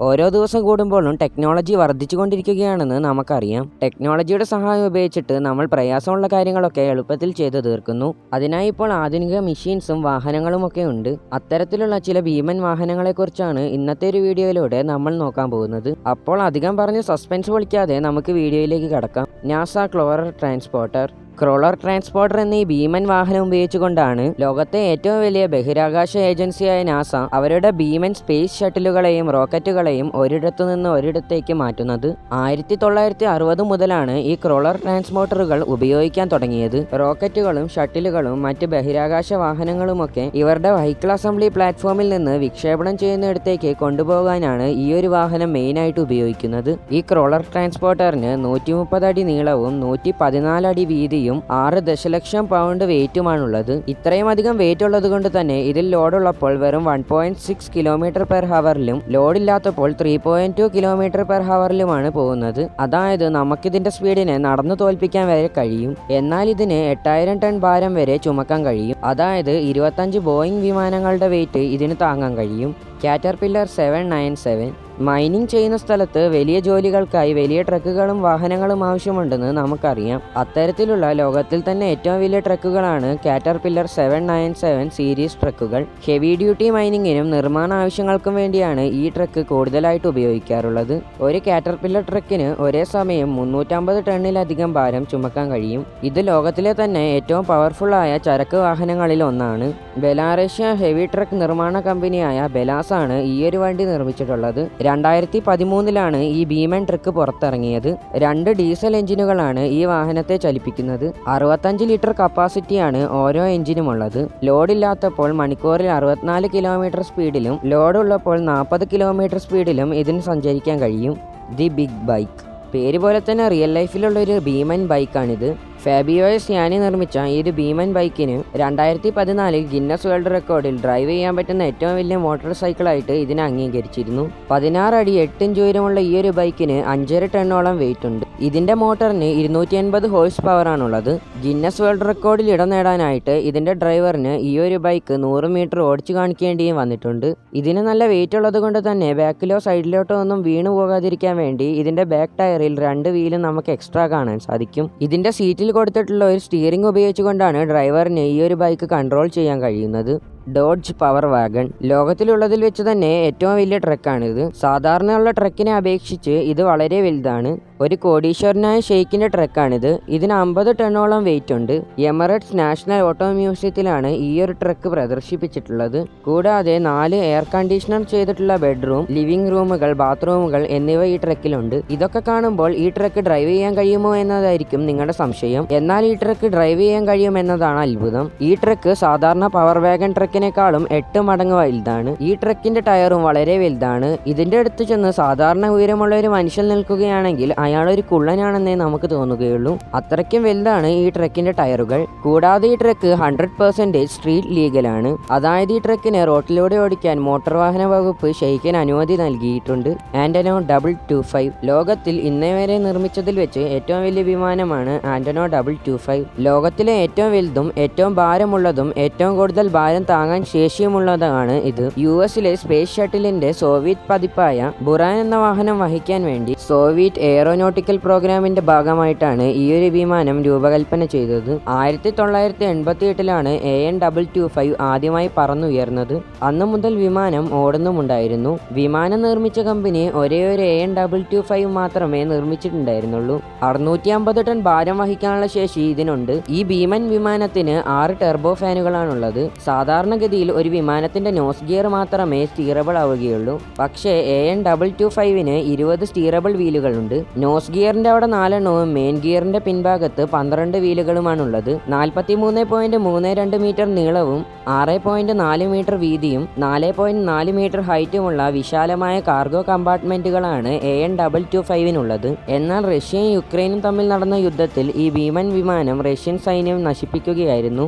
ഓരോ ദിവസം കൂടുമ്പോഴും ടെക്നോളജി വർദ്ധിച്ചുകൊണ്ടിരിക്കുകയാണെന്ന് നമുക്കറിയാം. ടെക്നോളജിയുടെ സഹായം ഉപയോഗിച്ചിട്ട് നമ്മൾ പ്രയാസമുള്ള കാര്യങ്ങളൊക്കെ എളുപ്പത്തിൽ ചെയ്തു തീർക്കുന്നു. അതിനായി ഇപ്പോൾ ആധുനിക മെഷീൻസും വാഹനങ്ങളുമൊക്കെ ഉണ്ട്. അത്തരത്തിലുള്ള ചില ഭീമൻ വാഹനങ്ങളെക്കുറിച്ചാണ് ഇന്നത്തെ ഒരു വീഡിയോയിലൂടെ നമ്മൾ നോക്കാൻ പോകുന്നത്. അപ്പോൾ അധികം പറഞ്ഞ് സസ്പെൻസ് പൊളിക്കാതെ നമുക്ക് വീഡിയോയിലേക്ക് കടക്കാം. NASA crawler transporter. Crawler transporter എന്ന ഈ ഭീമൻ വാഹനം ഉപയോഗിച്ചുകൊണ്ടാണ് ലോകത്തെ ഏറ്റവും വലിയ ബഹിരാകാശ ഏജൻസിയായ നാസ അവരുടെ ഭീമൻ സ്പേസ് ഷട്ടിലുകളെയും റോക്കറ്റുകളെയും ഒരിടത്തു നിന്ന് ഒരിടത്തേക്ക് മാറ്റുന്നത്. 1960 മുതലാണ് ഈ ക്രോളർ ട്രാൻസ്പോർട്ടറുകൾ ഉപയോഗിക്കാൻ തുടങ്ങിയത്. റോക്കറ്റുകളും ഷട്ടിലുകളും മറ്റ് ബഹിരാകാശ വാഹനങ്ങളുമൊക്കെ ഇവരുടെ വെഹിക്കിൾ അസംബ്ലി പ്ലാറ്റ്ഫോമിൽ നിന്ന് വിക്ഷേപണം ചെയ്യുന്നിടത്തേക്ക് കൊണ്ടുപോകാനാണ് ഈ ഒരു വാഹനം മെയിനായിട്ട് ഉപയോഗിക്കുന്നത്. ഈ ക്രോളർ ട്രാൻസ്പോർട്ടറിന് 130 അടി നീളവും 114 അടി വീതിയും 6 ദശലക്ഷം പൗണ്ട് വെയിറ്റുമാണുള്ളത്. ഇത്രയും അധികം വെയിറ്റ് ഉള്ളത് കൊണ്ട് തന്നെ ഇതിൽ ലോഡുള്ളപ്പോൾ വെറും 1.6 km/hലും ലോഡില്ലാത്തപ്പോൾ 3.2 km/hലുമാണ് പോകുന്നത്. അതായത് നമുക്കിതിന്റെ സ്പീഡിനെ നടന്നു തോൽപ്പിക്കാൻ വരെ കഴിയും. എന്നാൽ ഇതിന് 8000 ടൺ ഭാരം വരെ ചുമക്കാൻ കഴിയും. അതായത് 25 ബോയിങ് വിമാനങ്ങളുടെ വെയിറ്റ് ഇതിന് താങ്ങാൻ കഴിയും. കാറ്റർപില്ലർ 797. മൈനിങ് ചെയ്യുന്ന സ്ഥലത്ത് വലിയ ജോലികൾക്കായി വലിയ ട്രക്കുകളും വാഹനങ്ങളും ആവശ്യമുണ്ടെന്ന് നമുക്കറിയാം. അത്തരത്തിലുള്ള ലോകത്തിൽ തന്നെ ഏറ്റവും വലിയ ട്രക്കുകളാണ് കാറ്റർപില്ലർ 797 സീരീസ് ട്രക്കുകൾ. ഹെവി ഡ്യൂട്ടി മൈനിങ്ങിനും നിർമ്മാണ ആവശ്യങ്ങൾക്കും വേണ്ടിയാണ് ഈ ട്രക്ക് കൂടുതലായിട്ട് ഉപയോഗിക്കാറുള്ളത്. ഒരു കാറ്റർപില്ലർ ട്രക്കിന് ഒരേ സമയം 350 ടണ്ണിലധികം ഭാരം ചുമക്കാൻ കഴിയും. ഇത് ലോകത്തിലെ തന്നെ ഏറ്റവും പവർഫുള്ളായ ചരക്ക് വാഹനങ്ങളിൽ ഒന്നാണ്. ബെലാറഷ്യ ഹെവി ട്രക്ക് നിർമ്മാണ കമ്പനിയായ ബെലാസ് ആണ് ഈ ഒരു വണ്ടി നിർമ്മിച്ചിട്ടുള്ളത്. 2013 ഈ ഭീമൻ ട്രക്ക് പുറത്തിറങ്ങിയത്. 2 ഡീസൽ എഞ്ചിനുകളാണ് ഈ വാഹനത്തെ ചലിപ്പിക്കുന്നത്. 65 ലിറ്റർ കപ്പാസിറ്റിയാണ് ഓരോ എഞ്ചിനുമുള്ളത്. ലോഡില്ലാത്തപ്പോൾ മണിക്കൂറിൽ 64 കിലോമീറ്റർ സ്പീഡിലും ലോഡുള്ളപ്പോൾ 40 കിലോമീറ്റർ സ്പീഡിലും ഇതിന് സഞ്ചരിക്കാൻ കഴിയും. The big bike. പേര് പോലെ തന്നെ റിയൽ ലൈഫിലുള്ളൊരു ഭീമൻ ബൈക്കാണിത്. ഫാബിയോ സിയാനി നിർമ്മിച്ച ഈ ഒരു ഭീമൻ ബൈക്കിന് 2014 ഗിന്നസ് വേൾഡ് റെക്കോർഡിൽ ഡ്രൈവ് ചെയ്യാൻ പറ്റുന്ന ഏറ്റവും വലിയ മോട്ടോർ സൈക്കിളായിട്ട് ഇതിനെ അംഗീകരിച്ചിരുന്നു. 16 അടി 8 ഇഞ്ച് ഉയരമുള്ള ഈ ഒരു ബൈക്കിന് 5.5 ടണ്ണോളം വെയിറ്റ് ഉണ്ട്. ഇതിന്റെ മോട്ടറിന് 280 ഹോഴ്സ് പവർ ആണുള്ളത്. ഗിന്നസ് വേൾഡ് റെക്കോർഡിൽ ഇടം നേടാനായിട്ട് ഇതിന്റെ ഡ്രൈവറിന് ഈ ഒരു ബൈക്ക് 100 മീറ്റർ ഓടിച്ചു കാണിക്കേണ്ടിയും വന്നിട്ടുണ്ട്. ഇതിന് നല്ല വെയിറ്റ് ഉള്ളത് കൊണ്ട് തന്നെ ബാക്കിലോ സൈഡിലോട്ടോ ഒന്നും വീണു പോകാതിരിക്കാൻ വേണ്ടി ഇതിന്റെ ബാക്ക് ടയറിൽ 2 വീലും നമുക്ക് എക്സ്ട്രാ കാണാൻ സാധിക്കും. ഇതിന്റെ സീറ്റിൽ കൊടുത്തിട്ടുള്ള ഒരു സ്റ്റിയറിംഗ് ഉപയോഗിച്ചുകൊണ്ടാണ് ഡ്രൈവറിന് ഈ ഒരു ബൈക്ക് കൺട്രോൾ ചെയ്യാൻ കഴിയുന്നത്. Dodge power wagon. ലോകത്തിലുള്ളതിൽ വെച്ച് തന്നെ ഏറ്റവും വലിയ ട്രക്കാണിത്. സാധാരണയുള്ള ട്രക്കിനെ അപേക്ഷിച്ച് ഇത് വളരെ വലുതാണ്. ഒരു കോടീശ്വരനായ ഷെയ്ഖിന്റെ ട്രക്കാണിത്. ഇതിന് 50 ടണ്ണോളം വെയിറ്റ് ഉണ്ട്. എമിറേറ്റ്സ് നാഷണൽ ഓട്ടോ മ്യൂസിയത്തിലാണ് ഈ ഒരു ട്രക്ക് പ്രദർശിപ്പിച്ചിട്ടുള്ളത്. കൂടാതെ 4 എയർ കണ്ടീഷണർ ചെയ്തിട്ടുള്ള ബെഡ്റൂം, ലിവിംഗ് റൂമുകൾ, ബാത്റൂമുകൾ എന്നിവ ഈ ട്രക്കിലുണ്ട്. ഇതൊക്കെ കാണുമ്പോൾ ഈ ട്രക്ക് ഡ്രൈവ് ചെയ്യാൻ കഴിയുമോ എന്നതായിരിക്കും നിങ്ങളുടെ സംശയം. എന്നാൽ ഈ ട്രക്ക് ഡ്രൈവ് ചെയ്യാൻ കഴിയുമെന്നതാണ് അത്ഭുതം. ഈ ട്രക്ക് സാധാരണ പവർ വാഗൺ ട്രക്കിനേക്കാളും 8 മടങ്ങ് വലുതാണ്. ഈ ട്രക്കിന്റെ ടയറും വളരെ വലുതാണ്. ഇതിന്റെ അടുത്ത് ചെന്ന് സാധാരണ ഉയരമുള്ള ഒരു മനുഷ്യൻ നിൽക്കുകയാണെങ്കിൽ അയാളൊരു കുള്ളനാണെന്നേ നമുക്ക് തോന്നുകയുള്ളൂ. അത്രയ്ക്കും വലുതാണ് ഈ ട്രക്കിന്റെ ടയറുകൾ. കൂടാതെ ഈ ട്രക്ക് 100% സ്ട്രീറ്റ് ലീഗലാണ്. അതായത് ഈ ട്രക്കിനെ റോട്ടിലൂടെ ഓടിക്കാൻ മോട്ടോർ വാഹന വകുപ്പ് ഷെയ്ഖിന് അനുമതി നൽകിയിട്ടുണ്ട്. ആന്റനോ 225. ലോകത്തിൽ ഇന്നേ വരെ നിർമ്മിച്ചതിൽ വെച്ച് ഏറ്റവും വലിയ വിമാനമാണ് ആന്റനോ 225. ലോകത്തിലെ ഏറ്റവും വലുതും ഏറ്റവും ഭാരമുള്ളതും ഏറ്റവും കൂടുതൽ ഭാരം താങ്ങാൻ ശേഷിയുമുള്ളതാണ് ഇത്. US സ്പേസ് ഷട്ടിലിന്റെ സോവിയറ്റ് പതിപ്പായ ബുറാൻ എന്ന വാഹനം വഹിക്കാൻ വേണ്ടി സോവിയറ്റ് എയറോനോട്ടിക്കൽ പ്രോഗ്രാമിന്റെ ഭാഗമായിട്ടാണ് ഈ ഒരു വിമാനം രൂപകൽപ്പന ചെയ്തത്. 1988 AN225 ആദ്യമായി പറന്നുയർന്നത്. അന്ന് മുതൽ വിമാനം ഓടുന്നുമുണ്ടായിരുന്നു. വിമാനം നിർമ്മിച്ച കമ്പനി ഒരേ ഒരു AN225 മാത്രമേ നിർമ്മിച്ചിട്ടുണ്ടായിരുന്നുള്ളൂ. 650 ടൺ ഭാരം വഹിക്കാനുള്ള ശേഷി ഇതിനുണ്ട്. ഈ ഭീമൻ വിമാനത്തിന് 6 ടെർബോ ഫാനുകളാണുള്ളത്. സാധാരണഗതിയിൽ ഒരു വിമാനത്തിന്റെ നോസ് ഗിയർ മാത്രമേ സ്റ്റീറബിൾ ആവുകയുള്ളൂ. പക്ഷേ AN225 20 സ്റ്റീറബിൾ വീലുകളുണ്ട്. നോസ് ഗിയറിന്റെ അവിടെ 4 എണ്ണവും മെയിൻ ഗിയറിന്റെ പിൻഭാഗത്ത് 12 വീലുകളുമാണുള്ളത്. 43.32 മീറ്റർ നീളവും 6.4 മീറ്റർ വീതിയും 4.4 മീറ്റർ ഹൈറ്റുമുള്ള വിശാലമായ കാർഗോ കമ്പാർട്ട്മെന്റുകളാണ് AN225 എന്നാൽ റഷ്യയും യുക്രൈനും തമ്മിൽ നടന്ന യുദ്ധത്തിൽ ഈ ഭീമൻ വിമാനം റഷ്യൻ സൈന്യം നശിപ്പിക്കുകയായിരുന്നു.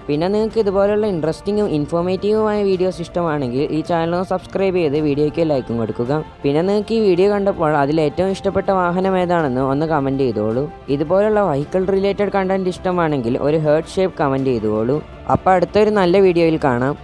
പിന്നെ നിങ്ങൾക്ക് ഇതുപോലുള്ള ഇൻട്രസ്റ്റിംഗും ഇൻഫോർമേറ്റീവുമായ വീഡിയോസ് ഇഷ്ടമാണെങ്കിൽ ഈ ചാനൽ ഒന്ന് സബ്സ്ക്രൈബ് ചെയ്ത് വീഡിയോയ്ക്ക് ലൈക്കും കൊടുക്കുക. പിന്നെ നിങ്ങൾക്ക് ഈ വീഡിയോ കണ്ടപ്പോൾ അതിൽ ഏറ്റവും ഇഷ്ടപ്പെട്ട വാഹനം ഏതാണെന്ന് ഒന്ന് കമൻറ്റ് ചെയ്തോളൂ. ഇതുപോലുള്ള വെഹിക്കിൾ റിലേറ്റഡ് കണ്ടന്റ് ഇഷ്ടമാണെങ്കിൽ ഒരു ഹേർട്ട് ഷേപ്പ് കമൻറ്റ് ചെയ്തോളൂ. അപ്പോൾ അടുത്തൊരു നല്ല വീഡിയോയിൽ കാണാം.